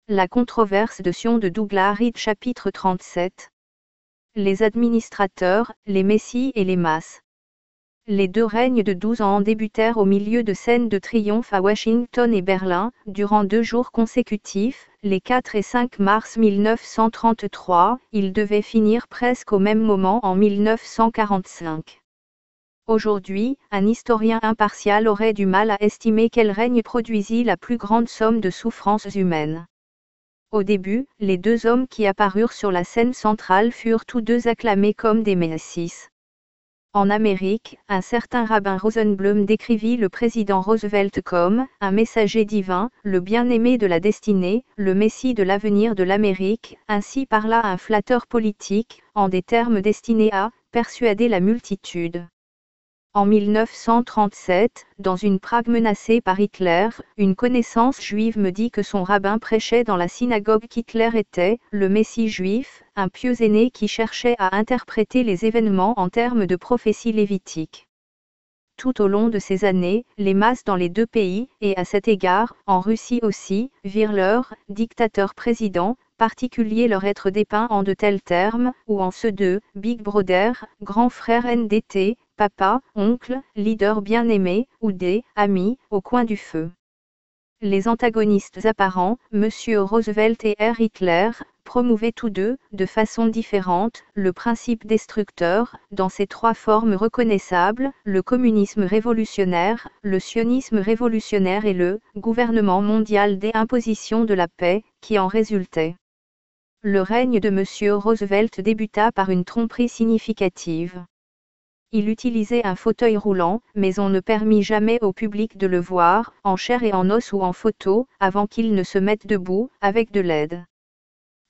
La controverse de Sion de Douglas Reed chapitre 37. Les administrateurs, les messies et les masses. Les deux règnes de 12 ans débutèrent au milieu de scènes de triomphe à Washington et Berlin, durant 2 jours consécutifs, les 4 et 5 mars 1933, ils devaient finir presque au même moment en 1945. Aujourd'hui, un historien impartial aurait du mal à estimer quel règne produisit la plus grande somme de souffrances humaines. Au début, les deux hommes qui apparurent sur la scène centrale furent tous deux acclamés comme des messies. En Amérique, un certain rabbin Rosenblum décrivit le président Roosevelt comme un messager divin, le bien-aimé de la destinée, le messie de l'avenir de l'Amérique. Ainsi parla un flatteur politique, en des termes destinés à persuader la multitude. En 1937, dans une Prague menacée par Hitler, une connaissance juive me dit que son rabbin prêchait dans la synagogue qu'Hitler était le Messie juif, un pieux aîné qui cherchait à interpréter les événements en termes de prophétie lévitique. Tout au long de ces années, les masses dans les deux pays, et à cet égard, en Russie aussi, virent leur dictateur-président particulier leur être dépeint en de tels termes, ou en ceux de Big Brother, grand frère NDT, papa, oncle, leader bien-aimé, ou des amis, au coin du feu. Les antagonistes apparents, M. Roosevelt et R. Hitler, promouvaient tous deux, de façon différente, le principe destructeur, dans ses 3 formes reconnaissables, le communisme révolutionnaire, le sionisme révolutionnaire et le gouvernement mondial des impositions de la paix, qui en résultait. Le règne de M. Roosevelt débuta par une tromperie significative. Il utilisait un fauteuil roulant, mais on ne permit jamais au public de le voir, en chair et en os ou en photo, avant qu'il ne se mette debout, avec de l'aide.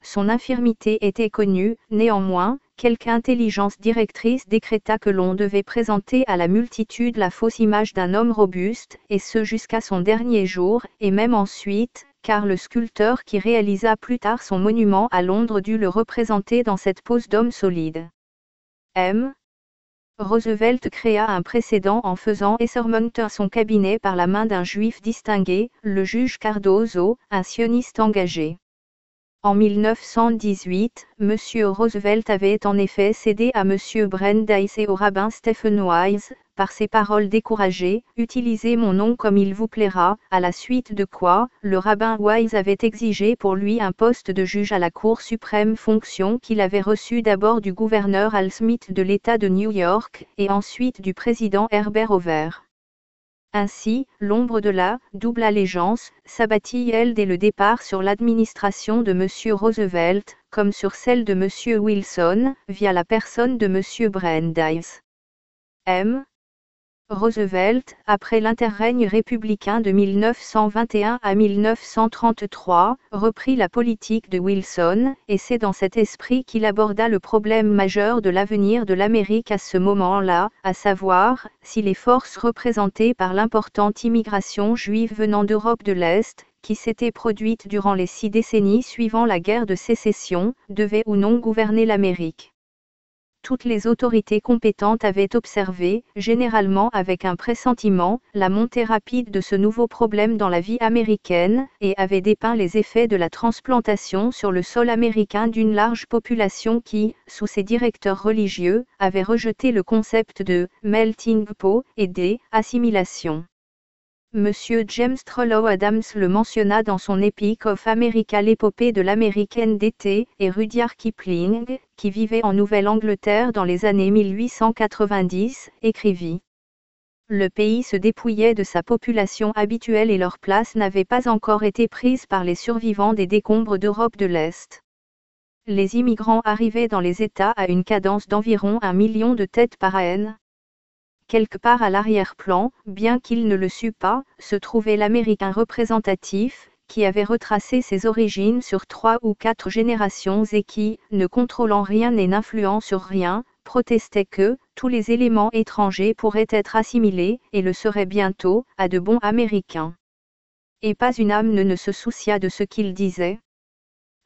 Son infirmité était connue, néanmoins, quelque intelligence directrice décréta que l'on devait présenter à la multitude la fausse image d'un homme robuste, et ce jusqu'à son dernier jour, et même ensuite, car le sculpteur qui réalisa plus tard son monument à Londres dut le représenter dans cette pose d'homme solide. M. Roosevelt créa un précédent en faisant surmonter son cabinet par la main d'un juif distingué, le juge Cardozo, un sioniste engagé. En 1918, M. Roosevelt avait en effet cédé à M. Brandeis et au rabbin Stephen Wise, par ses paroles découragées, « Utilisez mon nom comme il vous plaira », à la suite de quoi, le rabbin Wise avait exigé pour lui un poste de juge à la Cour suprême, fonction qu'il avait reçue d'abord du gouverneur Al Smith de l'État de New York, et ensuite du président Herbert Hoover. Ainsi, l'ombre de la double allégeance s'abattit elle dès le départ sur l'administration de M. Roosevelt, comme sur celle de M. Wilson, via la personne de M. Brandeis. M. Roosevelt, après l'interrègne républicain de 1921 à 1933, reprit la politique de Wilson, et c'est dans cet esprit qu'il aborda le problème majeur de l'avenir de l'Amérique à ce moment-là, à savoir, si les forces représentées par l'importante immigration juive venant d'Europe de l'Est, qui s'était produite durant les 6 décennies suivant la guerre de sécession, devaient ou non gouverner l'Amérique. Toutes les autorités compétentes avaient observé, généralement avec un pressentiment, la montée rapide de ce nouveau problème dans la vie américaine, et avaient dépeint les effets de la transplantation sur le sol américain d'une large population qui, sous ses directeurs religieux, avait rejeté le concept de « melting pot » et des « assimilations ». M. James Trollow Adams le mentionna dans son Epic of America, l'épopée de l'Amérique NDT, et Rudyard Kipling, qui vivait en Nouvelle-Angleterre dans les années 1890, écrivit: Le pays se dépouillait de sa population habituelle et leur place n'avait pas encore été prise par les survivants des décombres d'Europe de l'Est. Les immigrants arrivaient dans les États à une cadence d'environ 1 million de têtes par an. Quelque part à l'arrière-plan, bien qu'il ne le sût pas, se trouvait l'Américain représentatif, qui avait retracé ses origines sur 3 ou 4 générations et qui, ne contrôlant rien et n'influant sur rien, protestait que tous les éléments étrangers pourraient être assimilés, et le seraient bientôt, à de bons Américains. Et pas une âme ne se soucia de ce qu'il disait.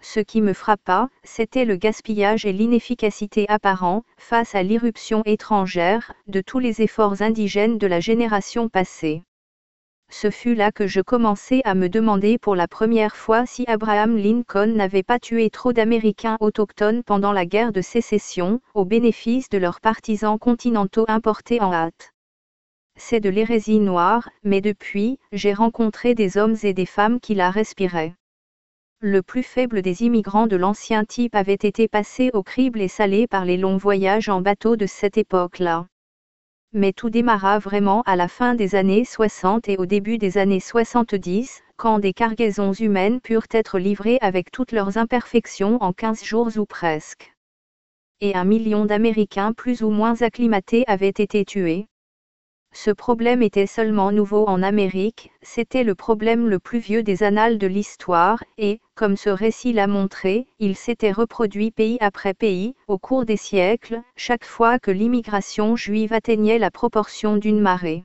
Ce qui me frappa, c'était le gaspillage et l'inefficacité apparents, face à l'irruption étrangère, de tous les efforts indigènes de la génération passée. Ce fut là que je commençai à me demander pour la première fois si Abraham Lincoln n'avait pas tué trop d'Américains autochtones pendant la guerre de sécession, au bénéfice de leurs partisans continentaux importés en hâte. C'est de l'hérésie noire, mais depuis, j'ai rencontré des hommes et des femmes qui la respiraient. Le plus faible des immigrants de l'ancien type avait été passé au crible et salé par les longs voyages en bateau de cette époque-là. Mais tout démarra vraiment à la fin des années 60 et au début des années 70, quand des cargaisons humaines purent être livrées avec toutes leurs imperfections en 15 jours ou presque. Et 1 million d'Américains plus ou moins acclimatés avaient été tués. Ce problème était seulement nouveau en Amérique, c'était le problème le plus vieux des annales de l'histoire, et, comme ce récit l'a montré, il s'était reproduit pays après pays, au cours des siècles, chaque fois que l'immigration juive atteignait la proportion d'une marée.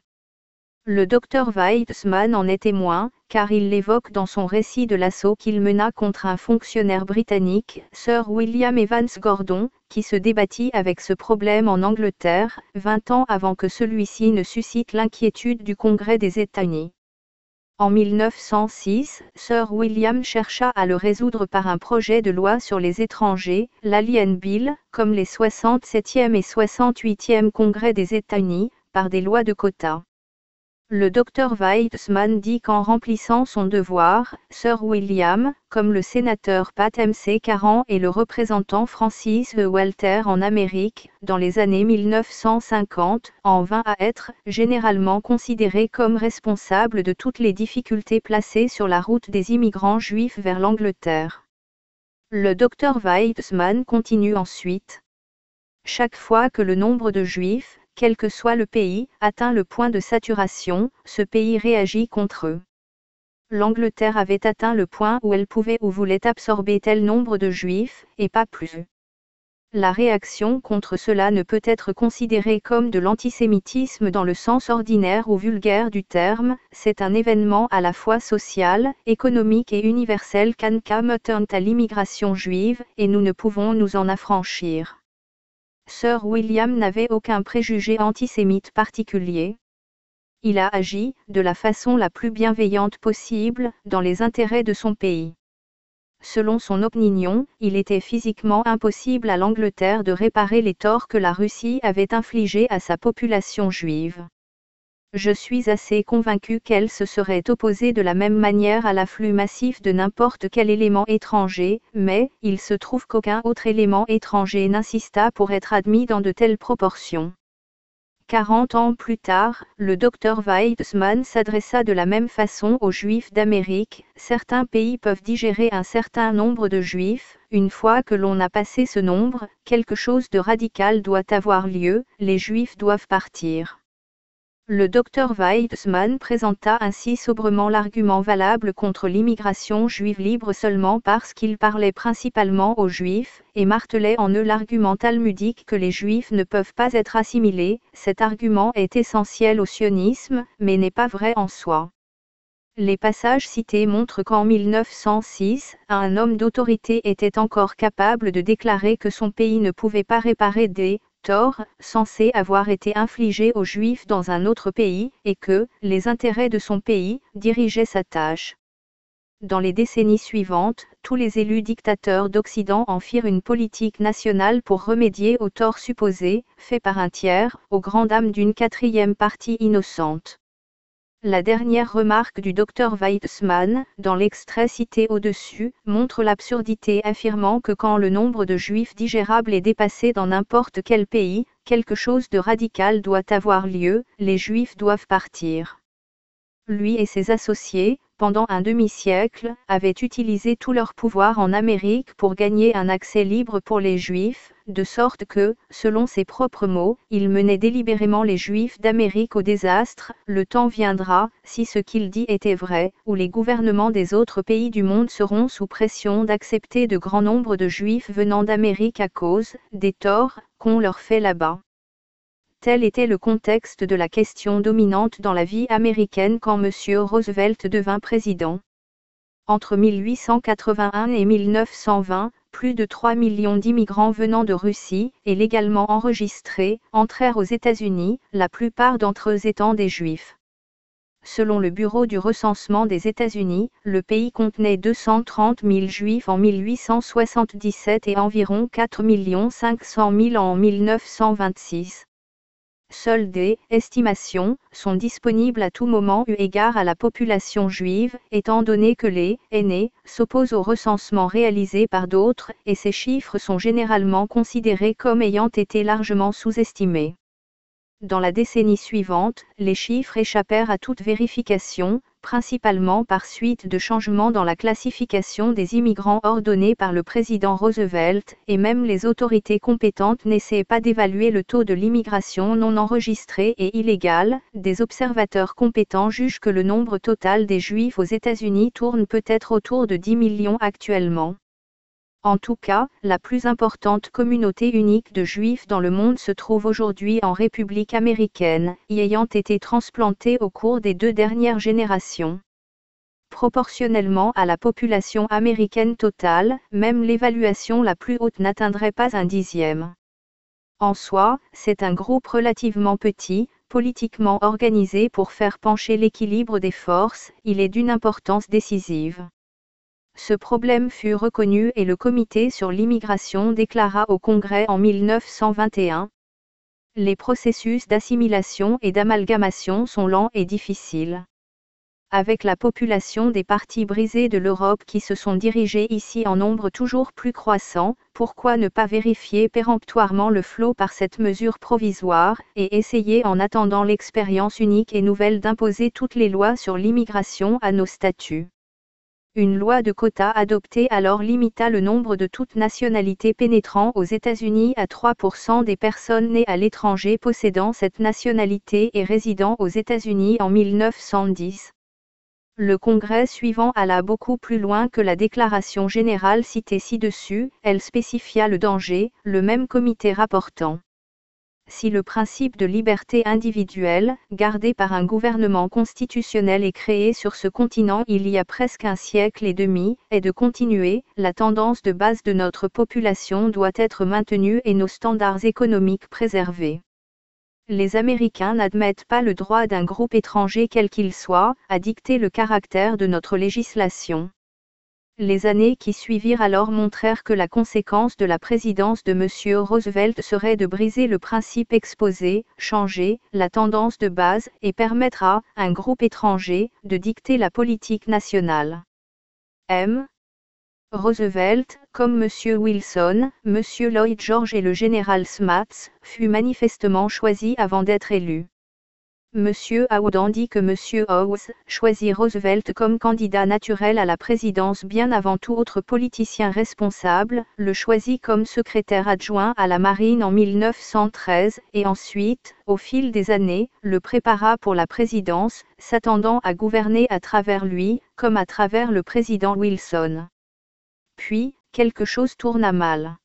Le docteur Weizmann en est témoin, car il l'évoque dans son récit de l'assaut qu'il mena contre un fonctionnaire britannique, Sir William Evans Gordon, qui se débattit avec ce problème en Angleterre, 20 ans avant que celui-ci ne suscite l'inquiétude du Congrès des États-Unis. En 1906, Sir William chercha à le résoudre par un projet de loi sur les étrangers, l'Alien Bill, comme les 67e et 68e Congrès des États-Unis, par des lois de quotas. Le docteur Weizmann dit qu'en remplissant son devoir, Sir William, comme le sénateur Pat MC40 et le représentant Francis E. Walter en Amérique, dans les années 1950, en vint à être généralement considéré comme responsable de toutes les difficultés placées sur la route des immigrants juifs vers l'Angleterre. Le docteur Weizmann continue ensuite. Chaque fois que le nombre de juifs, quel que soit le pays, atteint le point de saturation, ce pays réagit contre eux. L'Angleterre avait atteint le point où elle pouvait ou voulait absorber tel nombre de juifs, et pas plus. La réaction contre cela ne peut être considérée comme de l'antisémitisme dans le sens ordinaire ou vulgaire du terme, c'est un événement à la fois social, économique et universel qu'encametent à l'immigration juive, et nous ne pouvons nous en affranchir. Sir William n'avait aucun préjugé antisémite particulier. Il a agi, de la façon la plus bienveillante possible, dans les intérêts de son pays. Selon son opinion, il était physiquement impossible à l'Angleterre de réparer les torts que la Russie avait infligés à sa population juive. Je suis assez convaincu qu'elle se serait opposée de la même manière à l'afflux massif de n'importe quel élément étranger, mais, il se trouve qu'aucun autre élément étranger n'insista pour être admis dans de telles proportions. 40 ans plus tard, le docteur Weizmann s'adressa de la même façon aux Juifs d'Amérique. Certains pays peuvent digérer un certain nombre de Juifs, une fois que l'on a passé ce nombre, quelque chose de radical doit avoir lieu, les Juifs doivent partir. Le docteur Weizmann présenta ainsi sobrement l'argument valable contre l'immigration juive libre seulement parce qu'il parlait principalement aux Juifs, et martelait en eux l'argument talmudique que les Juifs ne peuvent pas être assimilés. Cet argument est essentiel au sionisme, mais n'est pas vrai en soi. Les passages cités montrent qu'en 1906, un homme d'autorité était encore capable de déclarer que son pays ne pouvait pas réparer des torts censés avoir été infligés aux Juifs dans un autre pays, et que les intérêts de son pays dirigeaient sa tâche. Dans les décennies suivantes, tous les élus dictateurs d'Occident en firent une politique nationale pour remédier aux torts supposés, faits par un tiers, aux grandes dames d'une quatrième partie innocente. La dernière remarque du docteur Weizmann, dans l'extrait cité au-dessus, montre l'absurdité affirmant que quand le nombre de juifs digérables est dépassé dans n'importe quel pays, quelque chose de radical doit avoir lieu, les juifs doivent partir. Lui et ses associés, pendant un demi-siècle, avaient utilisé tout leur pouvoir en Amérique pour gagner un accès libre pour les Juifs, de sorte que, selon ses propres mots, il menait délibérément les Juifs d'Amérique au désastre. Le temps viendra, si ce qu'il dit était vrai, où les gouvernements des autres pays du monde seront sous pression d'accepter de grands nombres de Juifs venant d'Amérique à cause des torts qu'on leur fait là-bas. Tel était le contexte de la question dominante dans la vie américaine quand M. Roosevelt devint président. Entre 1881 et 1920, plus de 3 millions d'immigrants venant de Russie, et légalement enregistrés, entrèrent aux États-Unis, la plupart d'entre eux étant des Juifs. Selon le Bureau du recensement des États-Unis, le pays contenait 230 000 Juifs en 1877 et environ 4 500 000 en 1926. Seules des estimations sont disponibles à tout moment eu égard à la population juive, étant donné que les aînés s'opposent au recensement réalisé par d'autres, et ces chiffres sont généralement considérés comme ayant été largement sous-estimés. Dans la décennie suivante, les chiffres échappèrent à toute vérification, principalement par suite de changements dans la classification des immigrants ordonnés par le président Roosevelt, et même les autorités compétentes n'essaient pas d'évaluer le taux de l'immigration non enregistrée et illégale. Des observateurs compétents jugent que le nombre total des Juifs aux États-Unis tourne peut-être autour de 10 millions actuellement. En tout cas, la plus importante communauté unique de Juifs dans le monde se trouve aujourd'hui en République américaine, y ayant été transplantée au cours des 2 dernières générations. Proportionnellement à la population américaine totale, même l'évaluation la plus haute n'atteindrait pas un dixième. En soi, c'est un groupe relativement petit, politiquement organisé pour faire pencher l'équilibre des forces, il est d'une importance décisive. Ce problème fut reconnu et le Comité sur l'immigration déclara au Congrès en 1921. Les processus d'assimilation et d'amalgamation sont lents et difficiles. Avec la population des parties brisées de l'Europe qui se sont dirigées ici en nombre toujours plus croissant, pourquoi ne pas vérifier péremptoirement le flot par cette mesure provisoire, et essayer en attendant l'expérience unique et nouvelle d'imposer toutes les lois sur l'immigration à nos statuts. Une loi de quotas adoptée alors limita le nombre de toutes nationalités pénétrant aux États-Unis à 3% des personnes nées à l'étranger possédant cette nationalité et résidant aux États-Unis en 1910. Le Congrès suivant alla beaucoup plus loin que la déclaration générale citée ci-dessus, elle spécifia le danger, le même comité rapportant. Si le principe de liberté individuelle, gardé par un gouvernement constitutionnel et créé sur ce continent il y a presque un siècle et demi, est de continuer, la tendance de base de notre population doit être maintenue et nos standards économiques préservés. Les Américains n'admettent pas le droit d'un groupe étranger quel qu'il soit, à dicter le caractère de notre législation. Les années qui suivirent alors montrèrent que la conséquence de la présidence de M. Roosevelt serait de briser le principe exposé, changer la tendance de base et permettre à un groupe étranger de dicter la politique nationale. M. Roosevelt, comme M. Wilson, M. Lloyd George et le général Smuts, fut manifestement choisi avant d'être élu. M. Howard dit que M. Howes choisit Roosevelt comme candidat naturel à la présidence bien avant tout autre politicien responsable, le choisit comme secrétaire adjoint à la marine en 1913 et ensuite, au fil des années, le prépara pour la présidence, s'attendant à gouverner à travers lui, comme à travers le président Wilson. Puis, quelque chose tourna mal.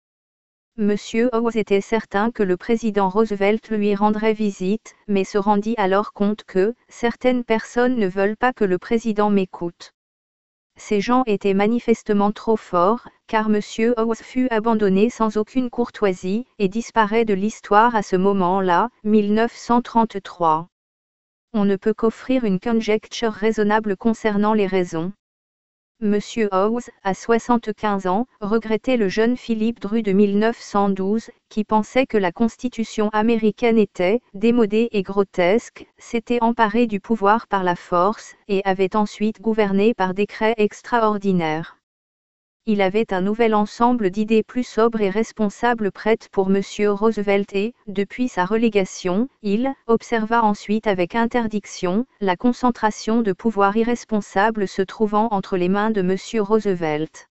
M. Howes était certain que le président Roosevelt lui rendrait visite, mais se rendit alors compte que certaines personnes ne veulent pas que le président m'écoute. Ces gens étaient manifestement trop forts, car M. Howes fut abandonné sans aucune courtoisie et disparaît de l'histoire à ce moment-là, 1933. On ne peut qu'offrir une conjecture raisonnable concernant les raisons. M. Howes, à 75 ans, regrettait le jeune Philippe Dru de 1912, qui pensait que la Constitution américaine était démodée et grotesque, s'était emparé du pouvoir par la force, et avait ensuite gouverné par décret extraordinaire. Il avait un nouvel ensemble d'idées plus sobres et responsables prêtes pour M. Roosevelt et, depuis sa relégation, il observa ensuite avec interdiction la concentration de pouvoir irresponsable se trouvant entre les mains de M. Roosevelt.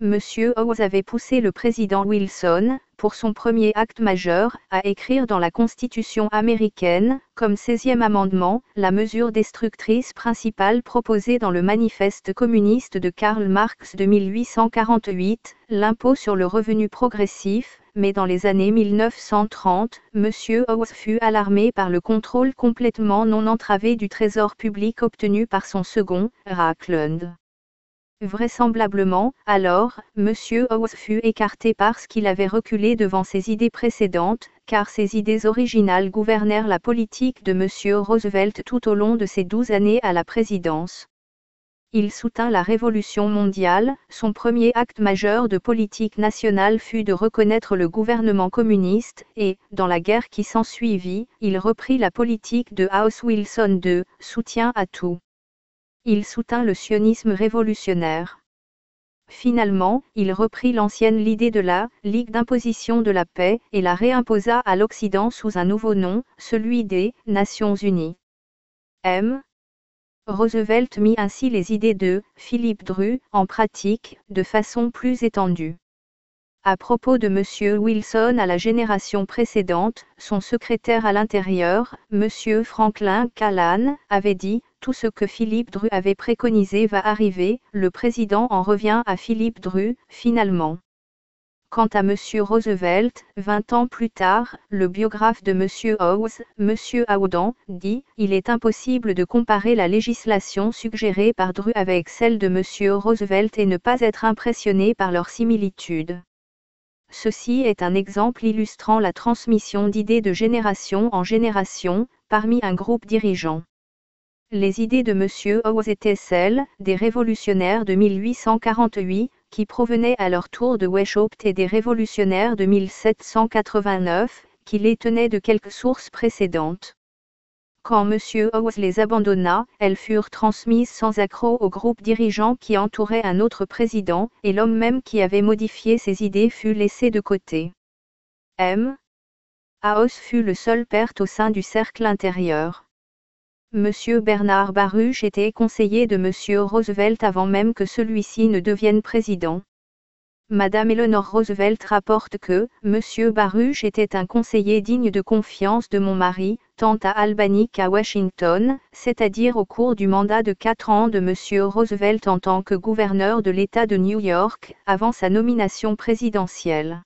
M. Howes avait poussé le président Wilson, pour son premier acte majeur, à écrire dans la Constitution américaine, comme 16e amendement, la mesure destructrice principale proposée dans le manifeste communiste de Karl Marx de 1848, l'impôt sur le revenu progressif, mais dans les années 1930, M. Howes fut alarmé par le contrôle complètement non entravé du trésor public obtenu par son second, Rachlund. Vraisemblablement, alors, M. Howes fut écarté parce qu'il avait reculé devant ses idées précédentes, car ses idées originales gouvernèrent la politique de M. Roosevelt tout au long de ses 12 années à la présidence. Il soutint la Révolution mondiale, son premier acte majeur de politique nationale fut de reconnaître le gouvernement communiste, et, dans la guerre qui s'ensuivit, il reprit la politique de House Wilson de « soutien à tout ». Il soutint le sionisme révolutionnaire. Finalement, il reprit l'ancienne idée de la « Ligue d'imposition de la paix » et la réimposa à l'Occident sous un nouveau nom, celui des « Nations unies ». M. Roosevelt mit ainsi les idées de Philippe Dru en pratique, de façon plus étendue. À propos de M. Wilson à la génération précédente, son secrétaire à l'intérieur, M. Franklin Callan, avait dit « Tout ce que Philippe Dru avait préconisé va arriver », le président en revient à Philippe Dru, finalement. Quant à M. Roosevelt, 20 ans plus tard, le biographe de M. Howes, M. Howden, dit « Il est impossible de comparer la législation suggérée par Dru avec celle de M. Roosevelt et ne pas être impressionné par leur similitude. » Ceci est un exemple illustrant la transmission d'idées de génération en génération, parmi un groupe dirigeant. Les idées de M. Howes étaient celles des révolutionnaires de 1848, qui provenaient à leur tour de Weishaupt, et des révolutionnaires de 1789, qui les tenaient de quelques sources précédentes. Quand M. Howes les abandonna, elles furent transmises sans accroc au groupe dirigeant qui entourait un autre président, et l'homme même qui avait modifié ces idées fut laissé de côté. M. Howes fut le seul perte au sein du cercle intérieur. M. Bernard Baruch était conseiller de M. Roosevelt avant même que celui-ci ne devienne président. Madame Eleanor Roosevelt rapporte que « M. Baruch était un conseiller digne de confiance de mon mari, tant à Albany qu'à Washington, c'est-à-dire au cours du mandat de 4 ans de M. Roosevelt en tant que gouverneur de l'État de New York, avant sa nomination présidentielle. »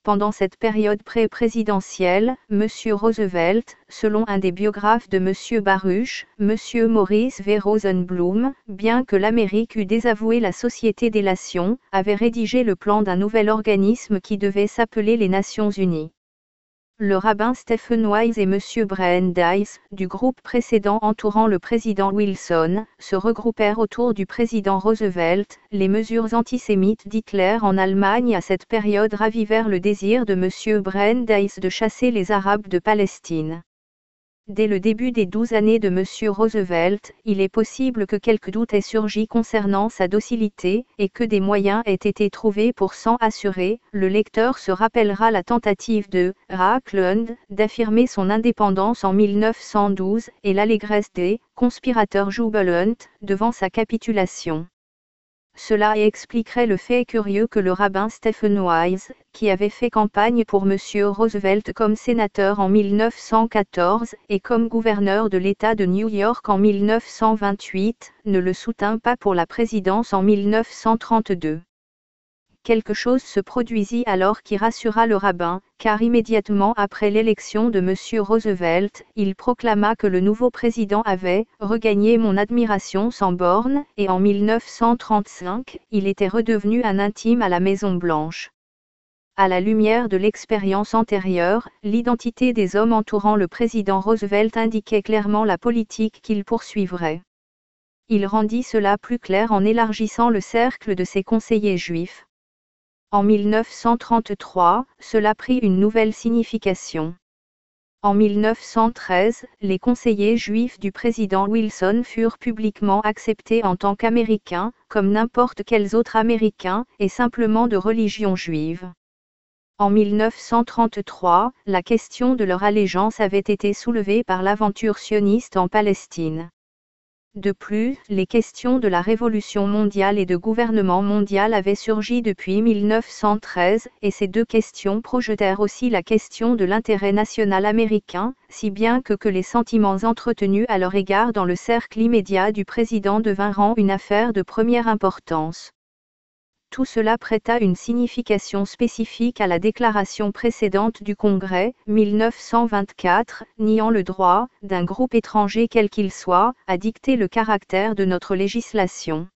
Pendant cette période pré-présidentielle, M. Roosevelt, selon un des biographes de M. Baruch, M. Maurice V. Rosenblum, bien que l'Amérique eût désavoué la Société des Nations, avait rédigé le plan d'un nouvel organisme qui devait s'appeler les Nations Unies. Le rabbin Stephen Wise et M. Brandeis, du groupe précédent entourant le président Wilson, se regroupèrent autour du président Roosevelt. Les mesures antisémites d'Hitler en Allemagne à cette période ravivèrent le désir de M. Brandeis de chasser les Arabes de Palestine. Dès le début des 12 années de M. Roosevelt, il est possible que quelques doutes aient surgi concernant sa docilité, et que des moyens aient été trouvés pour s'en assurer. Le lecteur se rappellera la tentative de Raclund d'affirmer son indépendance en 1912, et l'allégresse des conspirateurs Jubilant devant sa capitulation. Cela expliquerait le fait curieux que le rabbin Stephen Wise, qui avait fait campagne pour M. Roosevelt comme sénateur en 1914 et comme gouverneur de l'État de New York en 1928, ne le soutint pas pour la présidence en 1932. Quelque chose se produisit alors qui rassura le rabbin, car immédiatement après l'élection de M. Roosevelt, il proclama que le nouveau président avait « regagné mon admiration sans bornes » et en 1935, il était redevenu un intime à la Maison-Blanche. À la lumière de l'expérience antérieure, l'identité des hommes entourant le président Roosevelt indiquait clairement la politique qu'il poursuivrait. Il rendit cela plus clair en élargissant le cercle de ses conseillers juifs. En 1933, cela prit une nouvelle signification. En 1913, les conseillers juifs du président Wilson furent publiquement acceptés en tant qu'Américains, comme n'importe quels autres Américains, et simplement de religion juive. En 1933, la question de leur allégeance avait été soulevée par l'aventure sioniste en Palestine. De plus, les questions de la révolution mondiale et de gouvernement mondial avaient surgi depuis 1913, et ces deux questions projetèrent aussi la question de l'intérêt national américain, si bien que les sentiments entretenus à leur égard dans le cercle immédiat du président devinrent une affaire de première importance. Tout cela prêta une signification spécifique à la déclaration précédente du Congrès, 1924, niant le droit, d'un groupe étranger quel qu'il soit, à dicter le caractère de notre législation.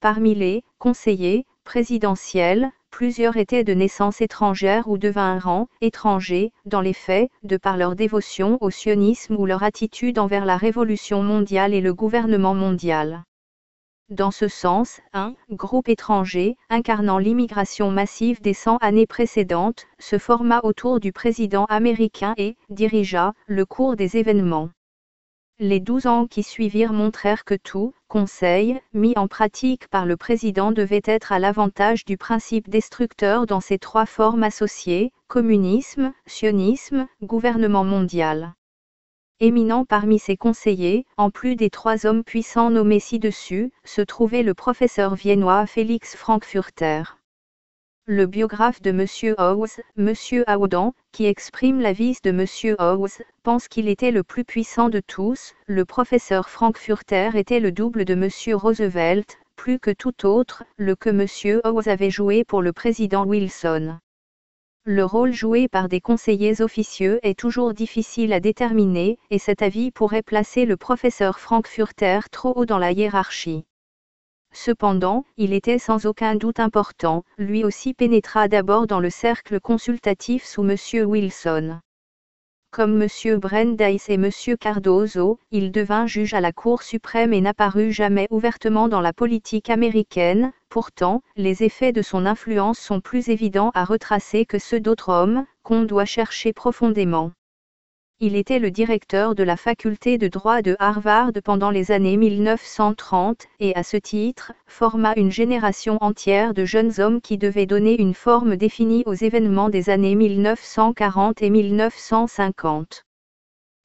Parmi les conseillers présidentiels, plusieurs étaient de naissance étrangère ou devinrent étrangers, dans les faits, de par leur dévotion au sionisme ou leur attitude envers la révolution mondiale et le gouvernement mondial. Dans ce sens, un groupe étranger, incarnant l'immigration massive des 100 années précédentes, se forma autour du président américain et dirigea le cours des événements. Les 12 ans qui suivirent montrèrent que tout conseil mis en pratique par le président devait être à l'avantage du principe destructeur dans ses trois formes associées, communisme, sionisme, gouvernement mondial. Éminent parmi ses conseillers, en plus des 3 hommes puissants nommés ci-dessus, se trouvait le professeur viennois Félix Frankfurter. Le biographe de M. Howes, M. Audin, qui exprime la vis de M. Howes, pense qu'il était le plus puissant de tous. Le professeur Frankfurter était le double de M. Roosevelt, plus que tout autre, le que M. Howes avait joué pour le président Wilson. Le rôle joué par des conseillers officieux est toujours difficile à déterminer, et cet avis pourrait placer le professeur Frankfurter trop haut dans la hiérarchie. Cependant, il était sans aucun doute important, lui aussi pénétra d'abord dans le cercle consultatif sous M. Wilson. Comme M. Brandeis et M. Cardozo, il devint juge à la Cour suprême et n'apparut jamais ouvertement dans la politique américaine. Pourtant, les effets de son influence sont plus évidents à retracer que ceux d'autres hommes, qu'on doit chercher profondément. Il était le directeur de la faculté de droit de Harvard pendant les années 1930, et à ce titre, forma une génération entière de jeunes hommes qui devaient donner une forme définie aux événements des années 1940 et 1950.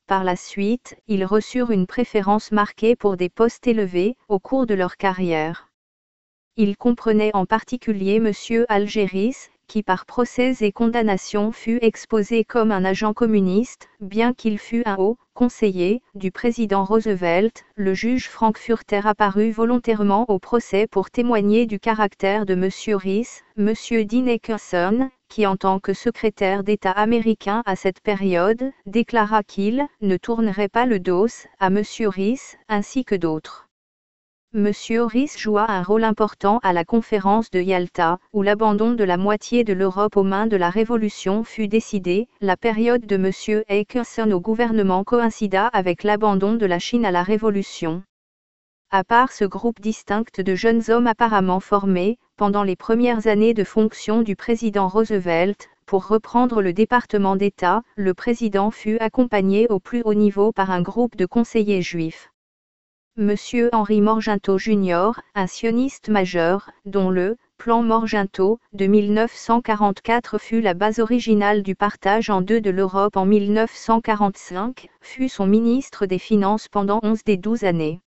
Par la suite, ils reçurent une préférence marquée pour des postes élevés, au cours de leur carrière. Il comprenait en particulier M. Algéris, qui par procès et condamnations fut exposé comme un agent communiste, bien qu'il fût un haut conseiller du président Roosevelt. Le juge Frankfurter apparut volontairement au procès pour témoigner du caractère de M. Rees, M. Dean Nicholson, qui en tant que secrétaire d'État américain à cette période, déclara qu'il ne tournerait pas le dos à M. Rees, ainsi que d'autres. M. Rees joua un rôle important à la conférence de Yalta, où l'abandon de la moitié de l'Europe aux mains de la Révolution fut décidé. La période de M. Nicholson au gouvernement coïncida avec l'abandon de la Chine à la Révolution. À part ce groupe distinct de jeunes hommes apparemment formés, pendant les premières années de fonction du président Roosevelt, pour reprendre le département d'État, le président fut accompagné au plus haut niveau par un groupe de conseillers juifs. M. Henry Morgenthau Jr., un sioniste majeur, dont le plan Morgenthau de 1944 fut la base originale du partage en deux de l'Europe en 1945, fut son ministre des Finances pendant 11 des 12 années.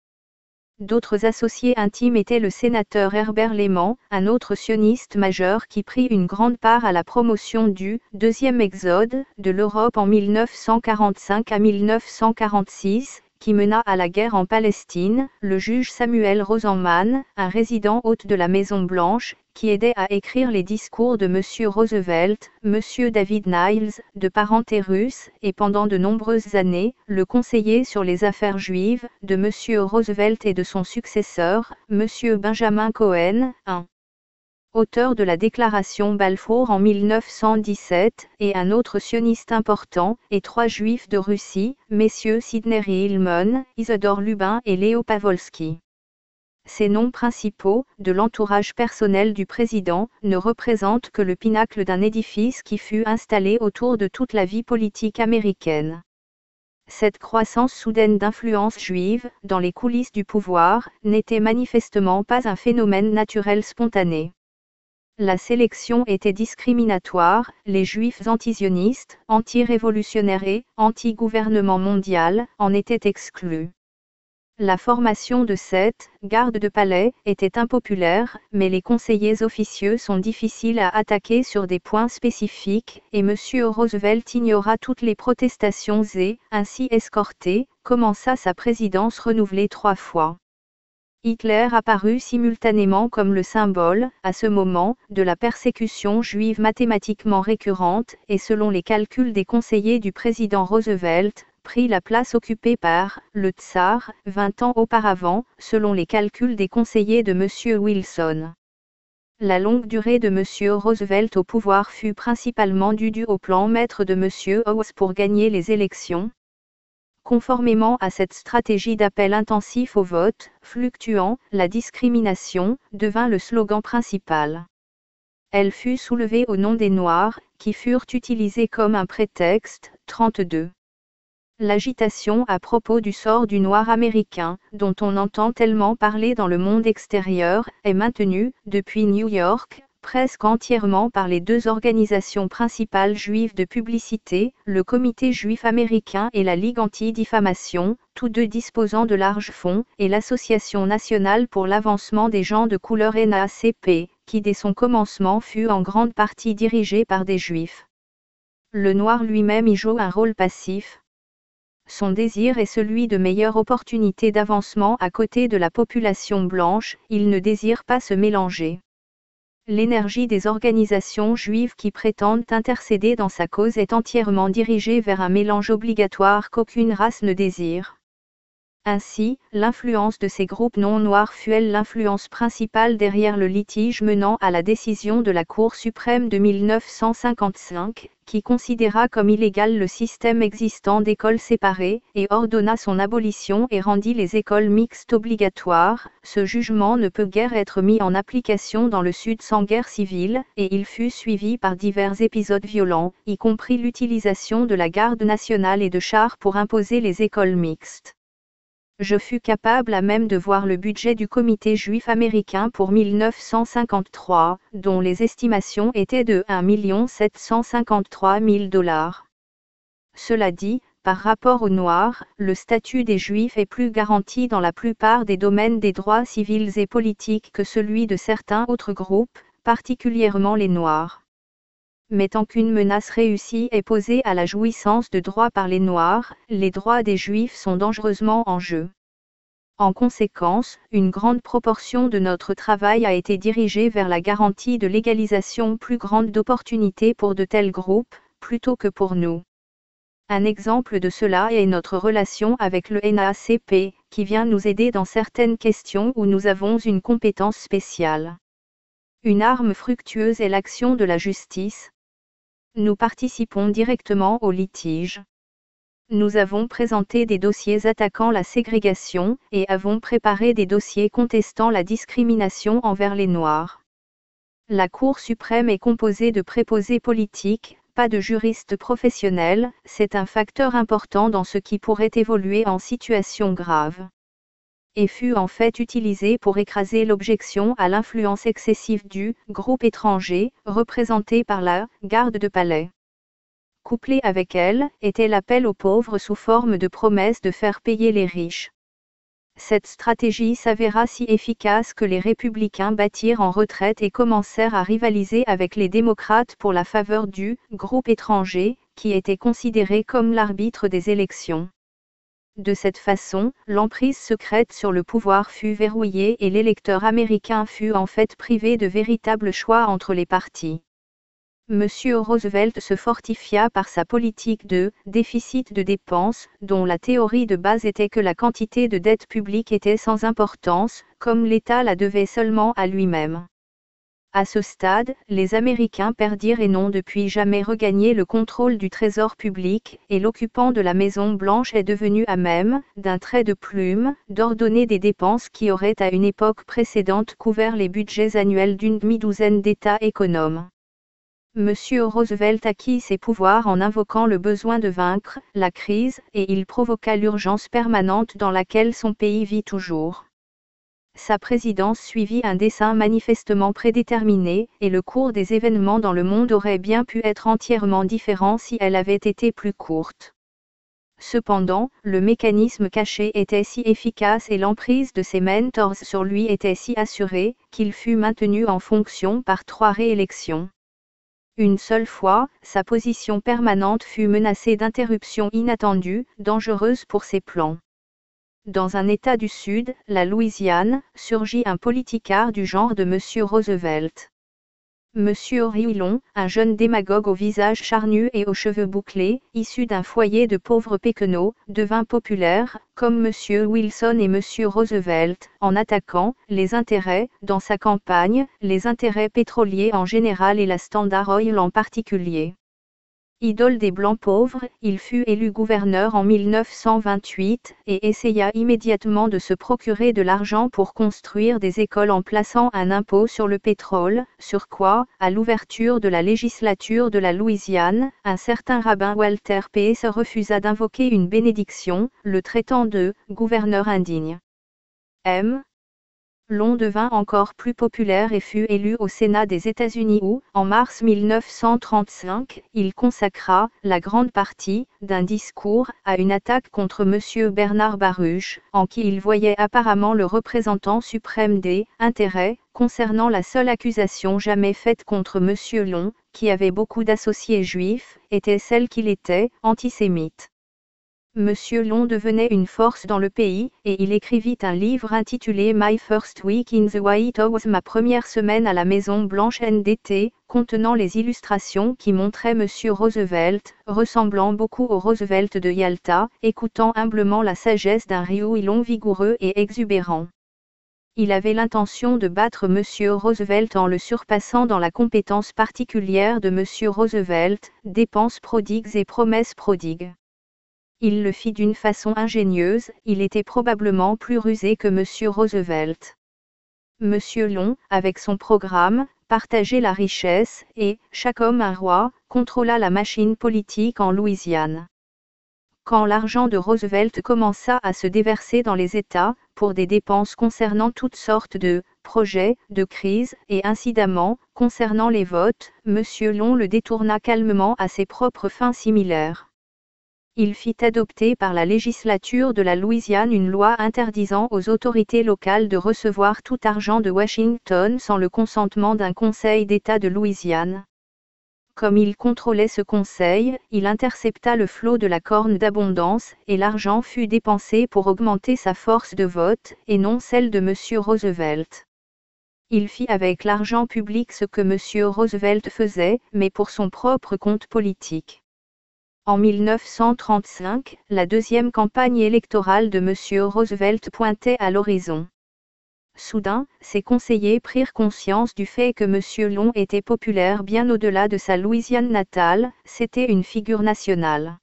D'autres associés intimes étaient le sénateur Herbert Lehman, un autre sioniste majeur qui prit une grande part à la promotion du deuxième exode de l'Europe en 1945 à 1946, qui mena à la guerre en Palestine, le juge Samuel Rosenman, un résident hôte de la Maison-Blanche, qui aidait à écrire les discours de M. Roosevelt, M. David Niles, de parenté russe, et pendant de nombreuses années, le conseiller sur les affaires juives, de M. Roosevelt et de son successeur, M. Benjamin Cohen, un auteur de la déclaration Balfour en 1917, et un autre sioniste important, et 3 juifs de Russie, messieurs Sidney Hillman, Isidore Lubin et Léo Pawlowski. Ces noms principaux, de l'entourage personnel du président, ne représentent que le pinacle d'un édifice qui fut installé autour de toute la vie politique américaine. Cette croissance soudaine d'influence juive, dans les coulisses du pouvoir, n'était manifestement pas un phénomène naturel spontané. La sélection était discriminatoire, les juifs antisionistes, anti-révolutionnaires et anti-gouvernement mondial en étaient exclus. La formation de cette garde de palais était impopulaire, mais les conseillers officieux sont difficiles à attaquer sur des points spécifiques, et M. Roosevelt ignora toutes les protestations et, ainsi escorté, commença sa présidence renouvelée 3 fois. Hitler apparut simultanément comme le symbole, à ce moment, de la persécution juive mathématiquement récurrente, et selon les calculs des conseillers du président Roosevelt, prit la place occupée par le tsar 20 ans auparavant, selon les calculs des conseillers de M. Wilson. La longue durée de M. Roosevelt au pouvoir fut principalement due au plan maître de M. Howe pour gagner les élections. Conformément à cette stratégie d'appel intensif au vote, fluctuant, la discrimination devint le slogan principal. Elle fut soulevée au nom des Noirs, qui furent utilisés comme un prétexte. 32. L'agitation à propos du sort du Noir américain, dont on entend tellement parler dans le monde extérieur, est maintenue, depuis New York, presque entièrement par les deux organisations principales juives de publicité, le Comité juif américain et la Ligue anti-diffamation, tous deux disposant de larges fonds, et l'Association nationale pour l'avancement des gens de couleur NAACP, qui dès son commencement fut en grande partie dirigée par des juifs. Le noir lui-même y joue un rôle passif. Son désir est celui de meilleures opportunités d'avancement à côté de la population blanche, il ne désire pas se mélanger. L'énergie des organisations juives qui prétendent intercéder dans sa cause est entièrement dirigée vers un mélange obligatoire qu'aucune race ne désire. Ainsi, l'influence de ces groupes non-noirs fut l'influence principale derrière le litige menant à la décision de la Cour suprême de 1955, qui considéra comme illégal le système existant d'écoles séparées, et ordonna son abolition et rendit les écoles mixtes obligatoires. Ce jugement ne peut guère être mis en application dans le Sud sans guerre civile, et il fut suivi par divers épisodes violents, y compris l'utilisation de la garde nationale et de chars pour imposer les écoles mixtes. Je fus capable à même de voir le budget du Comité juif américain pour 1953, dont les estimations étaient de 1 753 000 $. Cela dit, par rapport aux Noirs, le statut des Juifs est plus garanti dans la plupart des domaines des droits civils et politiques que celui de certains autres groupes, particulièrement les Noirs. Mais tant qu'une menace réussie est posée à la jouissance de droits par les Noirs, les droits des Juifs sont dangereusement en jeu. En conséquence, une grande proportion de notre travail a été dirigée vers la garantie de l'égalisation plus grande d'opportunités pour de tels groupes, plutôt que pour nous. Un exemple de cela est notre relation avec le NAACP, qui vient nous aider dans certaines questions où nous avons une compétence spéciale. Une arme fructueuse est l'action de la justice. Nous participons directement au litige. Nous avons présenté des dossiers attaquant la ségrégation, et avons préparé des dossiers contestant la discrimination envers les Noirs. La Cour suprême est composée de préposés politiques, pas de juristes professionnels, c'est un facteur important dans ce qui pourrait évoluer en situation grave. Et fut en fait utilisé pour écraser l'objection à l'influence excessive du groupe étranger, représenté par la garde de palais. Couplé avec elle, était l'appel aux pauvres sous forme de promesse de faire payer les riches. Cette stratégie s'avéra si efficace que les républicains battirent en retraite et commencèrent à rivaliser avec les démocrates pour la faveur du groupe étranger, qui était considéré comme l'arbitre des élections. De cette façon, l'emprise secrète sur le pouvoir fut verrouillée et l'électeur américain fut en fait privé de véritable choix entre les partis. M. Roosevelt se fortifia par sa politique de déficit de dépenses, dont la théorie de base était que la quantité de dette publique était sans importance, comme l'État la devait seulement à lui-même. À ce stade, les Américains perdirent et n'ont depuis jamais regagné le contrôle du trésor public, et l'occupant de la Maison-Blanche est devenu à même, d'un trait de plume, d'ordonner des dépenses qui auraient à une époque précédente couvert les budgets annuels d'une demi-douzaine d'États économes. M. Roosevelt acquit ses pouvoirs en invoquant le besoin de vaincre la crise, et il provoqua l'urgence permanente dans laquelle son pays vit toujours. Sa présidence suivit un dessein manifestement prédéterminé, et le cours des événements dans le monde aurait bien pu être entièrement différent si elle avait été plus courte. Cependant, le mécanisme caché était si efficace et l'emprise de ses mentors sur lui était si assurée, qu'il fut maintenu en fonction par 3 réélections. Une seule fois, sa position permanente fut menacée d'interruption inattendue, dangereuse pour ses plans. Dans un État du Sud, la Louisiane, surgit un politicard du genre de M. Roosevelt. Monsieur Riouillon, un jeune démagogue au visage charnu et aux cheveux bouclés, issu d'un foyer de pauvres péquenots, devint populaire, comme Monsieur Wilson et Monsieur Roosevelt, en attaquant les intérêts, dans sa campagne, les intérêts pétroliers en général et la Standard Oil en particulier. Idole des Blancs pauvres, il fut élu gouverneur en 1928 et essaya immédiatement de se procurer de l'argent pour construire des écoles en plaçant un impôt sur le pétrole, sur quoi, à l'ouverture de la législature de la Louisiane, un certain rabbin Walter Pace refusa d'invoquer une bénédiction, le traitant de « gouverneur indigne ». M. Long devint encore plus populaire et fut élu au Sénat des États-Unis où, en mars 1935, il consacra la grande partie d'un discours à une attaque contre M. Bernard Baruch, en qui il voyait apparemment le représentant suprême des intérêts, concernant la seule accusation jamais faite contre M. Long, qui avait beaucoup d'associés juifs, était celle qu'il était antisémite. Monsieur Long devenait une force dans le pays, et il écrivit un livre intitulé My First Week in the White House, ma première semaine à la Maison Blanche NDT, contenant les illustrations qui montraient Monsieur Roosevelt, ressemblant beaucoup au Roosevelt de Yalta, écoutant humblement la sagesse d'un Riouillon vigoureux et exubérant. Il avait l'intention de battre Monsieur Roosevelt en le surpassant dans la compétence particulière de Monsieur Roosevelt, dépenses prodigues et promesses prodigues. Il le fit d'une façon ingénieuse, il était probablement plus rusé que M. Roosevelt. M. Long, avec son programme, partageait la richesse et, chaque homme un roi, contrôla la machine politique en Louisiane. Quand l'argent de Roosevelt commença à se déverser dans les États, pour des dépenses concernant toutes sortes de projets, de crises, et incidemment, concernant les votes, M. Long le détourna calmement à ses propres fins similaires. Il fit adopter par la législature de la Louisiane une loi interdisant aux autorités locales de recevoir tout argent de Washington sans le consentement d'un conseil d'État de Louisiane. Comme il contrôlait ce conseil, il intercepta le flot de la corne d'abondance, et l'argent fut dépensé pour augmenter sa force de vote, et non celle de M. Roosevelt. Il fit avec l'argent public ce que M. Roosevelt faisait, mais pour son propre compte politique. En 1935, la deuxième campagne électorale de M. Roosevelt pointait à l'horizon. Soudain, ses conseillers prirent conscience du fait que M. Long était populaire bien au-delà de sa Louisiane natale, c'était une figure nationale.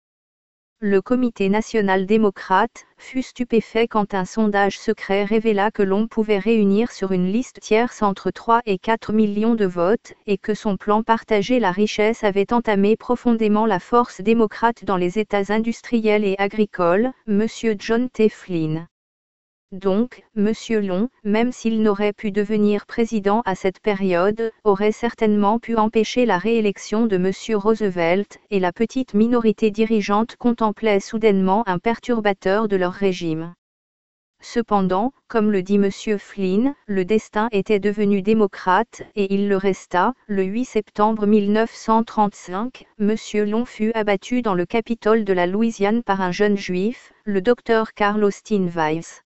Le Comité national démocrate fut stupéfait quand un sondage secret révéla que Long pouvait réunir sur une liste tierce entre 3 et 4 millions de votes, et que son plan partager la richesse avait entamé profondément la force démocrate dans les États industriels et agricoles, M. John T. Flynn. Donc, M. Long, même s'il n'aurait pu devenir président à cette période, aurait certainement pu empêcher la réélection de M. Roosevelt, et la petite minorité dirigeante contemplait soudainement un perturbateur de leur régime. Cependant, comme le dit M. Flynn, le destin était devenu démocrate, et il le resta. Le 8 septembre 1935, M. Long fut abattu dans le Capitole de la Louisiane par un jeune juif, le Dr Carl Austin Weiss.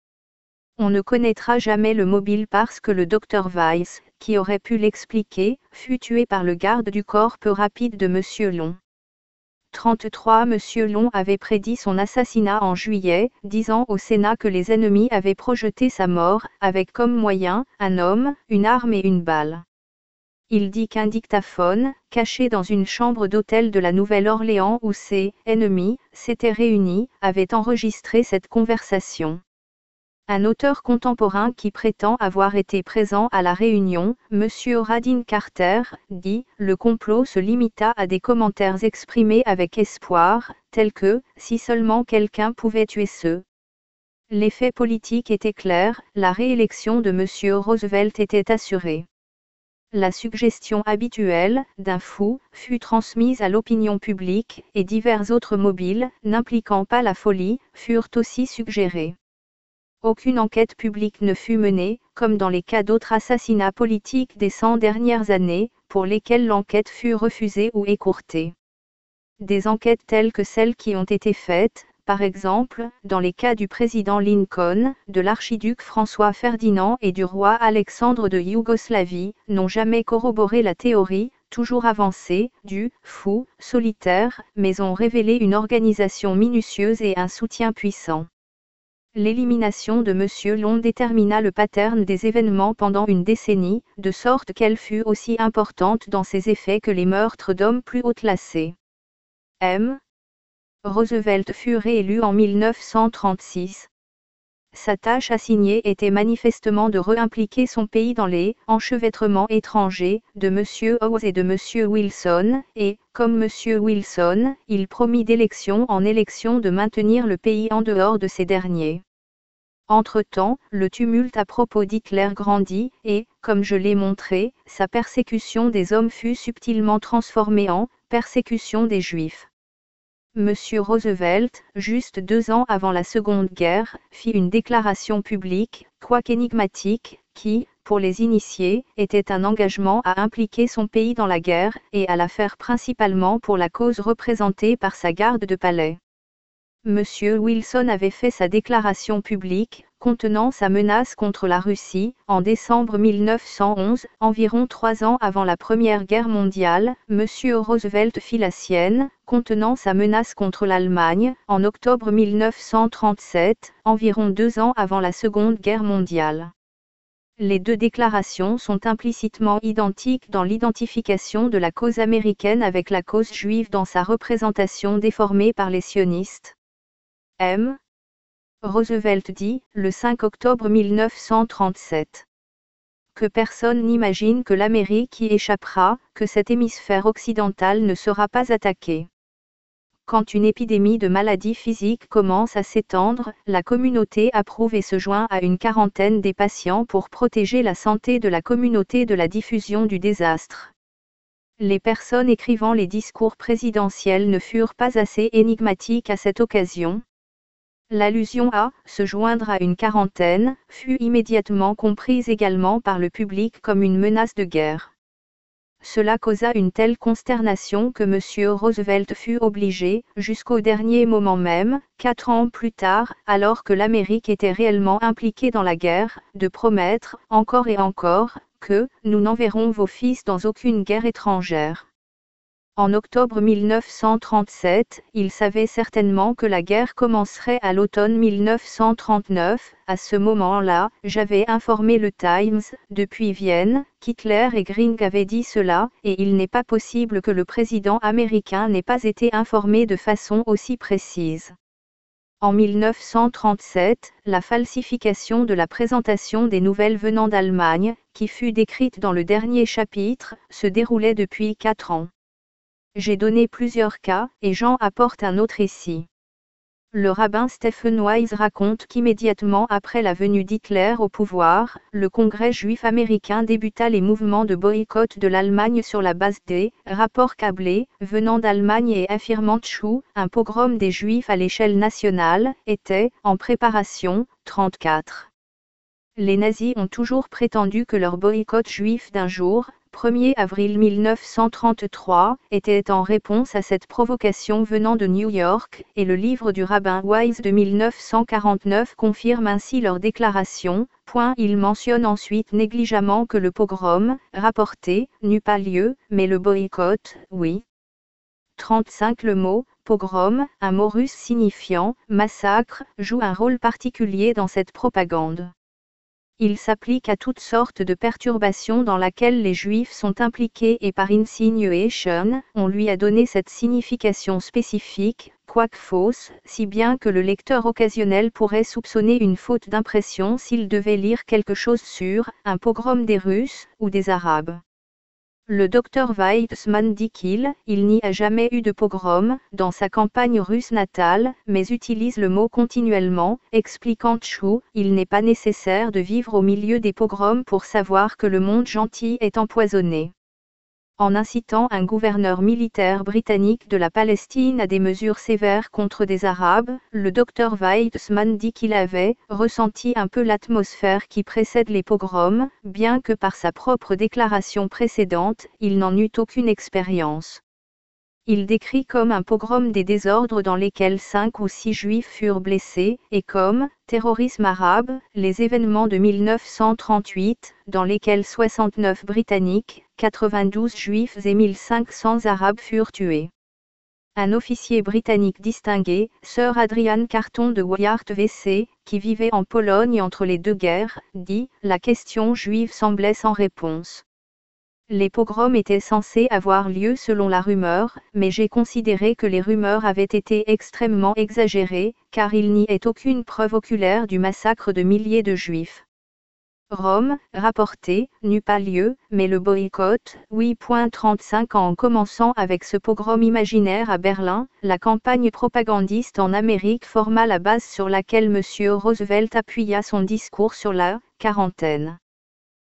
On ne connaîtra jamais le mobile parce que le Dr Weiss, qui aurait pu l'expliquer, fut tué par le garde du corps peu rapide de M. Long. 33 M. Long avait prédit son assassinat en juillet, disant au Sénat que les ennemis avaient projeté sa mort, avec comme moyen, un homme, une arme et une balle. Il dit qu'un dictaphone, caché dans une chambre d'hôtel de la Nouvelle-Orléans où ses ennemis s'étaient réunis, avait enregistré cette conversation. Un auteur contemporain qui prétend avoir été présent à la réunion, M. Radin Carter, dit « Le complot se limita à des commentaires exprimés avec espoir, tels que « si seulement quelqu'un pouvait tuer ceux ». L'effet politique était clair, la réélection de M. Roosevelt était assurée. La suggestion habituelle, d'un fou, fut transmise à l'opinion publique, et divers autres mobiles, n'impliquant pas la folie, furent aussi suggérés. Aucune enquête publique ne fut menée, comme dans les cas d'autres assassinats politiques des 100 dernières années, pour lesquels l'enquête fut refusée ou écourtée. Des enquêtes telles que celles qui ont été faites, par exemple, dans les cas du président Lincoln, de l'archiduc François Ferdinand et du roi Alexandre de Yougoslavie, n'ont jamais corroboré la théorie, toujours avancée, du « fou » solitaire, mais ont révélé une organisation minutieuse et un soutien puissant. L'élimination de M. Long détermina le pattern des événements pendant une décennie, de sorte qu'elle fut aussi importante dans ses effets que les meurtres d'hommes plus haut classés. M. Roosevelt fut réélu en 1936. Sa tâche assignée était manifestement de réimpliquer son pays dans les enchevêtrements étrangers de M. Howe et de M. Wilson, et, comme M. Wilson, il promit d'élection en élection de maintenir le pays en dehors de ces derniers. Entre-temps, le tumulte à propos d'Hitler grandit, et, comme je l'ai montré, sa persécution des hommes fut subtilement transformée en persécution des Juifs. M. Roosevelt, juste 2 ans avant la Seconde Guerre, fit une déclaration publique, quoique énigmatique, qui, pour les initiés, était un engagement à impliquer son pays dans la guerre, et à la faire principalement pour la cause représentée par sa garde de palais. M. Wilson avait fait sa déclaration publique, contenant sa menace contre la Russie, en décembre 1911, environ 3 ans avant la Première Guerre mondiale. M. Roosevelt fit la sienne, contenant sa menace contre l'Allemagne, en octobre 1937, environ 2 ans avant la Seconde Guerre mondiale. Les deux déclarations sont implicitement identiques dans l'identification de la cause américaine avec la cause juive dans sa représentation déformée par les sionistes. M. Roosevelt dit, le 5 octobre 1937. Que personne n'imagine que l'Amérique y échappera, que cet hémisphère occidental ne sera pas attaqué. Quand une épidémie de maladies physiques commence à s'étendre, la communauté approuve et se joint à une quarantaine des patients pour protéger la santé de la communauté de la diffusion du désastre. Les personnes écrivant les discours présidentiels ne furent pas assez énigmatiques à cette occasion. L'allusion à « se joindre à une quarantaine » fut immédiatement comprise également par le public comme une menace de guerre. Cela causa une telle consternation que M. Roosevelt fut obligé, jusqu'au dernier moment même, 4 ans plus tard, alors que l'Amérique était réellement impliquée dans la guerre, de promettre, encore et encore, que « nous n'enverrons vos fils dans aucune guerre étrangère ». En octobre 1937, il savait certainement que la guerre commencerait à l'automne 1939. À ce moment-là, j'avais informé le Times, depuis Vienne, qu'Hitler et Göring avaient dit cela, et il n'est pas possible que le président américain n'ait pas été informé de façon aussi précise. En 1937, la falsification de la présentation des nouvelles venant d'Allemagne, qui fut décrite dans le dernier chapitre, se déroulait depuis 4 ans. J'ai donné plusieurs cas, et j'en apporte un autre ici. Le rabbin Stephen Wise raconte qu'immédiatement après la venue d'Hitler au pouvoir, le Congrès juif américain débuta les mouvements de boycott de l'Allemagne sur la base des rapports câblés venant d'Allemagne et affirmant que un pogrom des Juifs à l'échelle nationale était en préparation. 34. Les nazis ont toujours prétendu que leur boycott juif d'un jour, 1er avril 1933, était en réponse à cette provocation venant de New York, et le livre du rabbin Wise de 1949 confirme ainsi leur déclaration. Il mentionne ensuite négligemment que le pogrom, rapporté, n'eut pas lieu, mais le boycott, oui. 35. Le mot pogrom, un mot russe signifiant massacre, joue un rôle particulier dans cette propagande. Il s'applique à toutes sortes de perturbations dans lesquelles les Juifs sont impliqués et par insinuation, on lui a donné cette signification spécifique, quoique fausse, si bien que le lecteur occasionnel pourrait soupçonner une faute d'impression s'il devait lire quelque chose sur un pogrom des Russes ou des Arabes. Le docteur Weizmann dit qu'il n'y a jamais eu de pogrom dans sa campagne russe natale, mais utilise le mot continuellement, expliquant il n'est pas nécessaire de vivre au milieu des pogroms pour savoir que le monde gentil est empoisonné. En incitant un gouverneur militaire britannique de la Palestine à des mesures sévères contre des Arabes, le docteur Weizmann dit qu'il avait ressenti un peu l'atmosphère qui précède les pogroms, bien que par sa propre déclaration précédente, il n'en eût aucune expérience. Il décrit comme un pogrom des désordres dans lesquels 5 ou 6 juifs furent blessés, et comme terrorisme arabe, les événements de 1938, dans lesquels 69 Britanniques, 92 Juifs et 1500 Arabes furent tués. Un officier britannique distingué, Sir Adrian Carton de Wyatt VC, qui vivait en Pologne entre les deux guerres, dit « La question juive semblait sans réponse. Les pogroms étaient censés avoir lieu selon la rumeur, mais j'ai considéré que les rumeurs avaient été extrêmement exagérées, car il n'y est aucune preuve oculaire du massacre de milliers de Juifs. Rome, rapporté, n'eut pas lieu, mais le boycott, 8.35 en commençant avec ce pogrom imaginaire à Berlin, la campagne propagandiste en Amérique forma la base sur laquelle M. Roosevelt appuya son discours sur la quarantaine.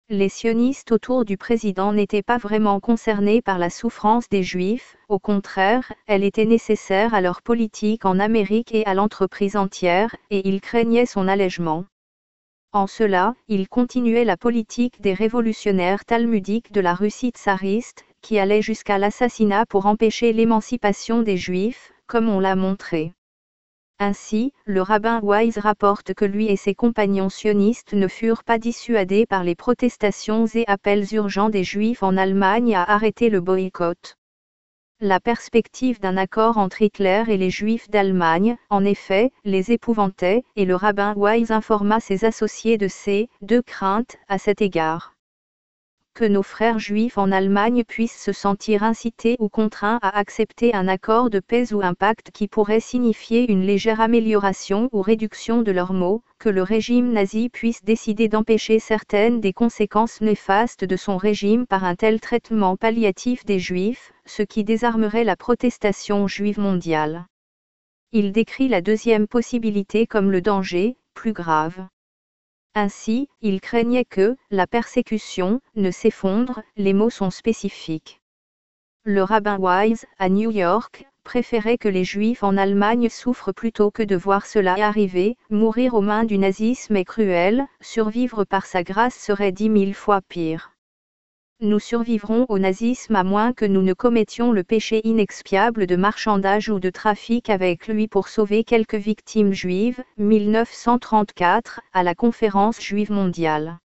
Les sionistes autour du président n'étaient pas vraiment concernés par la souffrance des Juifs, au contraire, elle était nécessaire à leur politique en Amérique et à l'entreprise entière, et ils craignaient son allègement. En cela, ils continuaient la politique des révolutionnaires talmudiques de la Russie tsariste, qui allait jusqu'à l'assassinat pour empêcher l'émancipation des Juifs, comme on l'a montré. Ainsi, le rabbin Wise rapporte que lui et ses compagnons sionistes ne furent pas dissuadés par les protestations et appels urgents des Juifs en Allemagne à arrêter le boycott. La perspective d'un accord entre Hitler et les Juifs d'Allemagne, en effet, les épouvantait, et le rabbin Wise informa ses associés de ces deux craintes à cet égard. Que nos frères juifs en Allemagne puissent se sentir incités ou contraints à accepter un accord de paix ou un pacte qui pourrait signifier une légère amélioration ou réduction de leurs maux, que le régime nazi puisse décider d'empêcher certaines des conséquences néfastes de son régime par un tel traitement palliatif des juifs, ce qui désarmerait la protestation juive mondiale. Il décrit la deuxième possibilité comme le danger, plus grave. Ainsi, il craignait que la persécution ne s'effondre, les mots sont spécifiques. Le rabbin Wise, à New York, préférait que les Juifs en Allemagne souffrent plutôt que de voir cela arriver, mourir aux mains du nazisme est cruel, survivre par sa grâce serait 10 000 fois pire. Nous survivrons au nazisme à moins que nous ne commettions le péché inexpiable de marchandage ou de trafic avec lui pour sauver quelques victimes juives, 1934, à la conférence juive mondiale.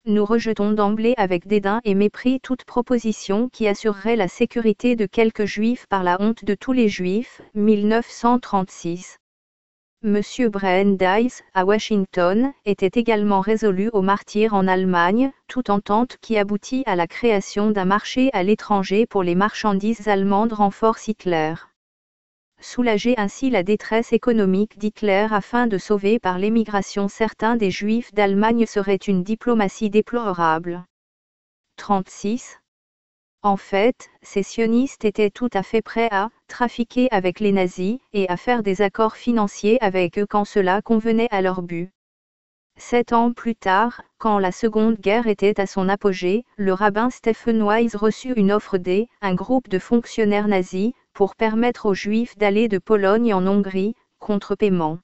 Nous rejetons d'emblée avec dédain et mépris toute proposition qui assurerait la sécurité de quelques juifs par la honte de tous les juifs, 1936. M. Brandeis, à Washington, était également résolu au martyre en Allemagne, toute entente qui aboutit à la création d'un marché à l'étranger pour les marchandises allemandes renforce Hitler. Soulager ainsi la détresse économique d'Hitler afin de sauver par l'émigration certains des Juifs d'Allemagne serait une diplomatie déplorable. 36. En fait, ces sionistes étaient tout à fait prêts à trafiquer avec les nazis et à faire des accords financiers avec eux quand cela convenait à leur but. 7 ans plus tard, quand la Seconde Guerre était à son apogée, le rabbin Stephen Wise reçut une offre un groupe de fonctionnaires nazis, pour permettre aux Juifs d'aller de Pologne en Hongrie, contre paiement.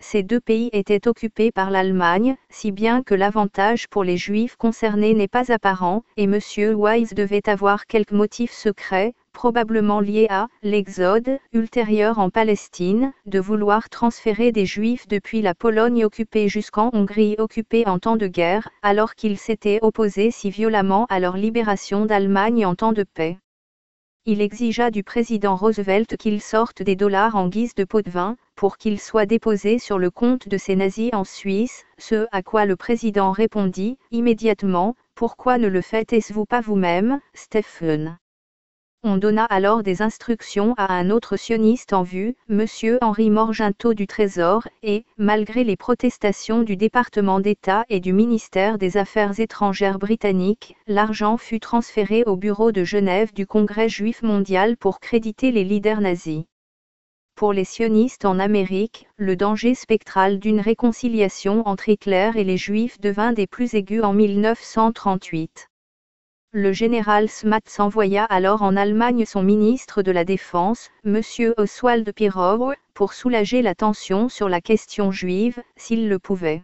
Ces deux pays étaient occupés par l'Allemagne, si bien que l'avantage pour les Juifs concernés n'est pas apparent, et M. Wise devait avoir quelques motifs secrets, probablement liés à l'exode ultérieur en Palestine, de vouloir transférer des Juifs depuis la Pologne occupée jusqu'en Hongrie occupée en temps de guerre, alors qu'ils s'étaient opposés si violemment à leur libération d'Allemagne en temps de paix. Il exigea du président Roosevelt qu'il sorte des dollars en guise de pot de vin, pour qu'ils soient déposés sur le compte de ces nazis en Suisse, ce à quoi le président répondit, immédiatement, « Pourquoi ne le faites-vous pas vous-même, Stephen ?» On donna alors des instructions à un autre sioniste en vue, M. Henry Morgenthau du Trésor, et, malgré les protestations du département d'État et du ministère des Affaires étrangères britannique, l'argent fut transféré au bureau de Genève du Congrès juif mondial pour créditer les leaders nazis. Pour les sionistes en Amérique, le danger spectral d'une réconciliation entre Hitler et les Juifs devint des plus aigus en 1938. Le général Smuts envoya alors en Allemagne son ministre de la Défense, M. Oswald Pirow, pour soulager la tension sur la question juive, s'il le pouvait.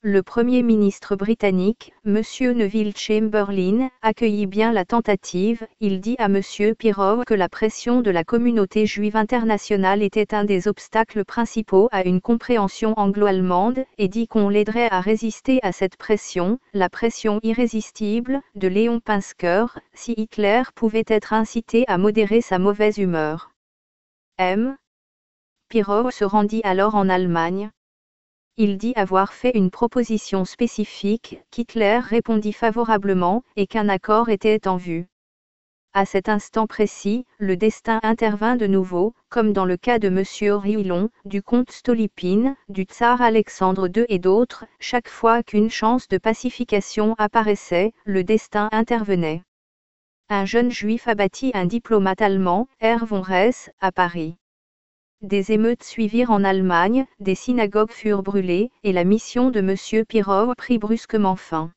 Le Premier ministre britannique, M. Neville Chamberlain, accueillit bien la tentative. Il dit à M. Pirro que la pression de la communauté juive internationale était un des obstacles principaux à une compréhension anglo-allemande, et dit qu'on l'aiderait à résister à cette pression, la pression irrésistible, de Léon Pinsker, si Hitler pouvait être incité à modérer sa mauvaise humeur. M. Pirro se rendit alors en Allemagne. Il dit avoir fait une proposition spécifique, qu'Hitler répondit favorablement, et qu'un accord était en vue. À cet instant précis, le destin intervint de nouveau, comme dans le cas de M. Riouillon, du comte Stolypine, du tsar Alexandre II et d'autres, chaque fois qu'une chance de pacification apparaissait, le destin intervenait. Un jeune juif abattit un diplomate allemand, Herr von Hesse, à Paris. Des émeutes suivirent en Allemagne, des synagogues furent brûlées, et la mission de M. Pirro prit brusquement fin.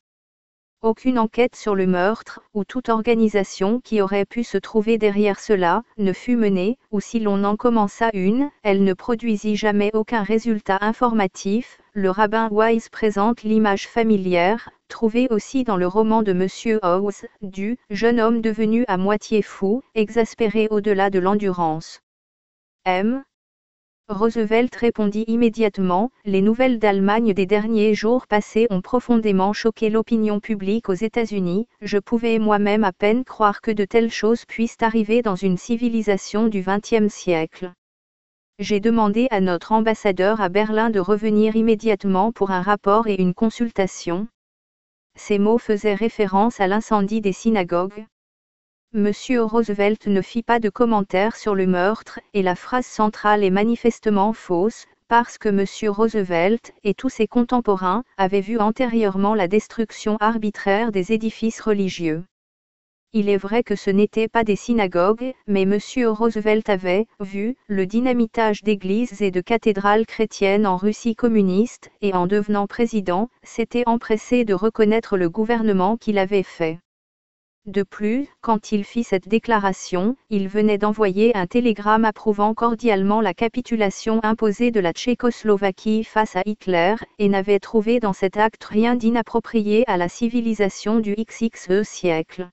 Aucune enquête sur le meurtre, ou toute organisation qui aurait pu se trouver derrière cela, ne fut menée, ou si l'on en commença une, elle ne produisit jamais aucun résultat informatif. Le rabbin Wise présente l'image familière, trouvée aussi dans le roman de M. Howes, du jeune homme devenu à moitié fou, exaspéré au-delà de l'endurance. M. Roosevelt répondit immédiatement, les nouvelles d'Allemagne des derniers jours passés ont profondément choqué l'opinion publique aux États-Unis, je pouvais moi-même à peine croire que de telles choses puissent arriver dans une civilisation du XXe siècle. J'ai demandé à notre ambassadeur à Berlin de revenir immédiatement pour un rapport et une consultation. Ces mots faisaient référence à l'incendie des synagogues. Monsieur Roosevelt ne fit pas de commentaire sur le meurtre, et la phrase centrale est manifestement fausse, parce que Monsieur Roosevelt et tous ses contemporains avaient vu antérieurement la destruction arbitraire des édifices religieux. Il est vrai que ce n'étaient pas des synagogues, mais Monsieur Roosevelt avait vu le dynamitage d'églises et de cathédrales chrétiennes en Russie communiste, et en devenant président, s'était empressé de reconnaître le gouvernement qu'il avait fait. De plus, quand il fit cette déclaration, il venait d'envoyer un télégramme approuvant cordialement la capitulation imposée de la Tchécoslovaquie face à Hitler, et n'avait trouvé dans cet acte rien d'inapproprié à la civilisation du XXe siècle.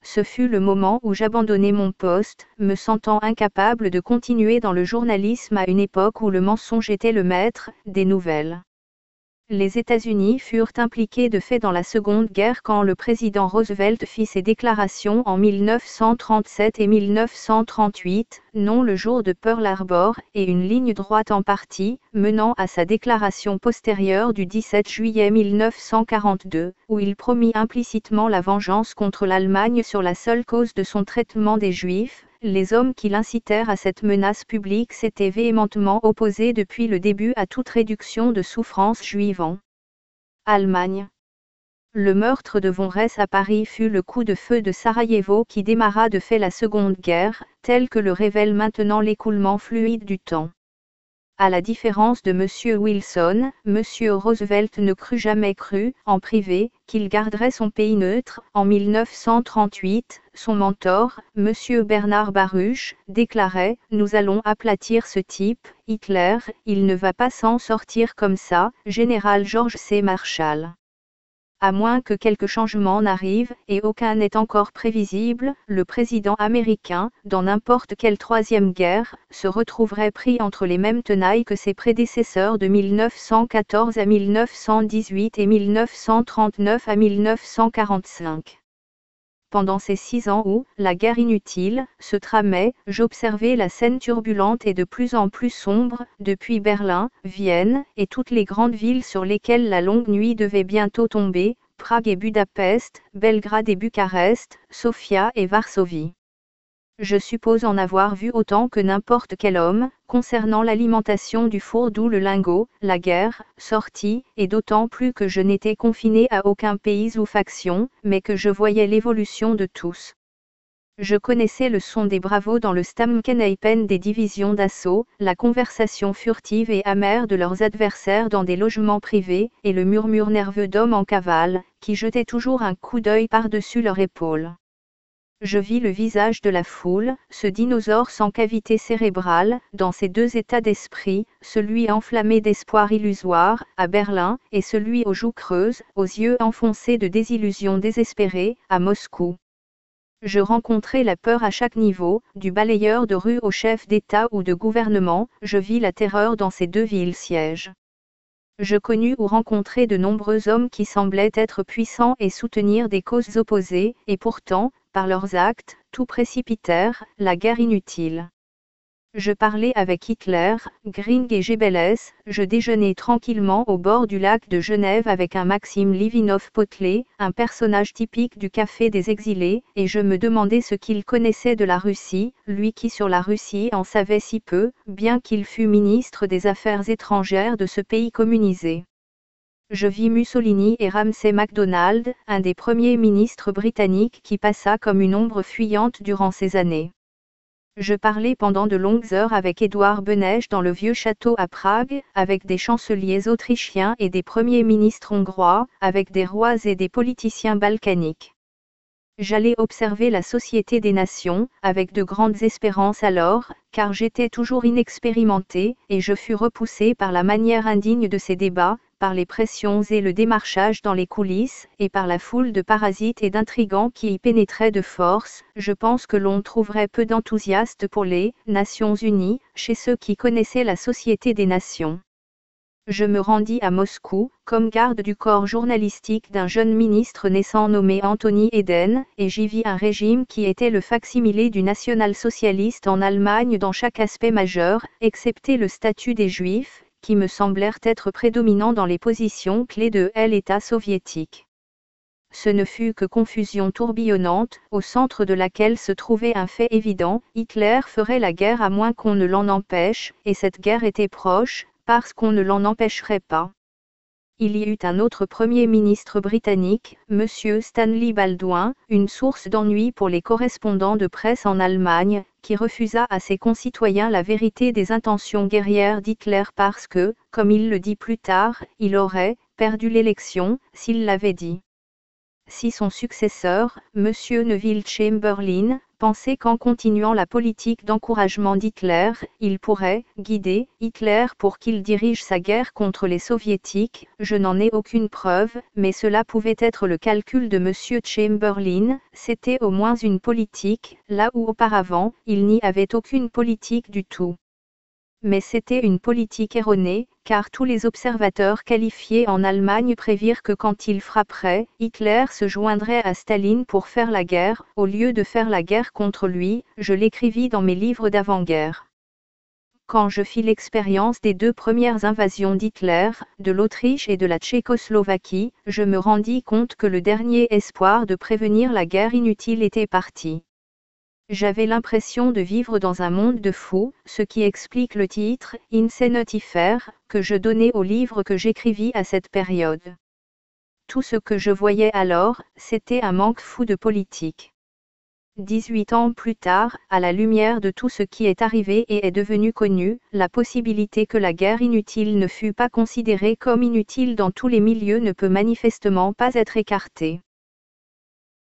Ce fut le moment où j'abandonnai mon poste, me sentant incapable de continuer dans le journalisme à une époque où le mensonge était le maître des nouvelles. Les États-Unis furent impliqués de fait dans la Seconde Guerre quand le président Roosevelt fit ses déclarations en 1937 et 1938, non le jour de Pearl Harbor, et une ligne droite en partie, menant à sa déclaration postérieure du 17 juillet 1942, où il promit implicitement la vengeance contre l'Allemagne sur la seule cause de son traitement des Juifs. Les hommes qui l'incitèrent à cette menace publique s'étaient véhémentement opposés depuis le début à toute réduction de souffrance juive en Allemagne. Le meurtre de von Hesse à Paris fut le coup de feu de Sarajevo qui démarra de fait la Seconde Guerre, tel que le révèle maintenant l'écoulement fluide du temps. À la différence de M. Wilson, M. Roosevelt ne crut jamais en privé, qu'il garderait son pays neutre. En 1938, son mentor, M. Bernard Baruch, déclarait « Nous allons aplatir ce type, Hitler, il ne va pas s'en sortir comme ça, général George C. Marshall. » À moins que quelque changement n'arrive, et aucun n'est encore prévisible, le président américain, dans n'importe quelle troisième guerre, se retrouverait pris entre les mêmes tenailles que ses prédécesseurs de 1914 à 1918 et 1939 à 1945. Pendant ces 6 ans où, la guerre inutile, se tramait, j'observais la scène turbulente et de plus en plus sombre, depuis Berlin, Vienne, et toutes les grandes villes sur lesquelles la longue nuit devait bientôt tomber, Prague et Budapest, Belgrade et Bucarest, Sofia et Varsovie. Je suppose en avoir vu autant que n'importe quel homme, concernant l'alimentation du four d'où le lingot, la guerre, sortit, et d'autant plus que je n'étais confiné à aucun pays ou faction, mais que je voyais l'évolution de tous. Je connaissais le son des bravos dans le Stammkneipen des divisions d'assaut, la conversation furtive et amère de leurs adversaires dans des logements privés, et le murmure nerveux d'hommes en cavale, qui jetaient toujours un coup d'œil par-dessus leur épaule. Je vis le visage de la foule, ce dinosaure sans cavité cérébrale, dans ces deux états d'esprit, celui enflammé d'espoir illusoire, à Berlin, et celui aux joues creuses, aux yeux enfoncés de désillusion désespérée, à Moscou. Je rencontrai la peur à chaque niveau, du balayeur de rue au chef d'État ou de gouvernement, je vis la terreur dans ces deux villes-sièges. Je connus ou rencontrai de nombreux hommes qui semblaient être puissants et soutenir des causes opposées, et pourtant, par leurs actes, tout précipitèrent, la guerre inutile. Je parlais avec Hitler, Göring et Goebbels, je déjeunais tranquillement au bord du lac de Genève avec un Maxime Livinov-Potlé, un personnage typique du café des exilés, et je me demandais ce qu'il connaissait de la Russie, lui qui sur la Russie en savait si peu, bien qu'il fût ministre des Affaires étrangères de ce pays communisé. Je vis Mussolini et Ramsay MacDonald, un des premiers ministres britanniques qui passa comme une ombre fuyante durant ces années. Je parlais pendant de longues heures avec Édouard Beneš dans le vieux château à Prague, avec des chanceliers autrichiens et des premiers ministres hongrois, avec des rois et des politiciens balkaniques. J'allais observer la Société des Nations, avec de grandes espérances alors, car j'étais toujours inexpérimenté, et je fus repoussé par la manière indigne de ces débats, par les pressions et le démarchage dans les coulisses, et par la foule de parasites et d'intrigants qui y pénétraient de force. Je pense que l'on trouverait peu d'enthousiastes pour les Nations Unies, chez ceux qui connaissaient la Société des Nations. Je me rendis à Moscou, comme garde du corps journalistique d'un jeune ministre naissant nommé Anthony Eden, et j'y vis un régime qui était le facsimilé du national-socialiste en Allemagne dans chaque aspect majeur, excepté le statut des Juifs, qui me semblèrent être prédominants dans les positions clés de l'État soviétique. Ce ne fut que confusion tourbillonnante, au centre de laquelle se trouvait un fait évident, Hitler ferait la guerre à moins qu'on ne l'en empêche, et cette guerre était proche, parce qu'on ne l'en empêcherait pas. Il y eut un autre Premier ministre britannique, M. Stanley Baldwin, une source d'ennui pour les correspondants de presse en Allemagne, qui refusa à ses concitoyens la vérité des intentions guerrières d'Hitler parce que, comme il le dit plus tard, il aurait perdu l'élection, s'il l'avait dit. Si son successeur, M. Neville Chamberlain, pensait qu'en continuant la politique d'encouragement d'Hitler, il pourrait guider Hitler pour qu'il dirige sa guerre contre les soviétiques, je n'en ai aucune preuve, mais cela pouvait être le calcul de M. Chamberlain, c'était au moins une politique, là où auparavant, il n'y avait aucune politique du tout. Mais c'était une politique erronée, car tous les observateurs qualifiés en Allemagne prévirent que quand il frapperait, Hitler se joindrait à Staline pour faire la guerre, au lieu de faire la guerre contre lui, je l'écrivis dans mes livres d'avant-guerre. Quand je fis l'expérience des deux premières invasions d'Hitler, de l'Autriche et de la Tchécoslovaquie, je me rendis compte que le dernier espoir de prévenir la guerre inutile était parti. J'avais l'impression de vivre dans un monde de fous, ce qui explique le titre « Insanity-Fair » que je donnais au livre que j'écrivis à cette période. Tout ce que je voyais alors, c'était un manque fou de politique. 18 ans plus tard, à la lumière de tout ce qui est arrivé et est devenu connu, la possibilité que la guerre inutile ne fût pas considérée comme inutile dans tous les milieux ne peut manifestement pas être écartée.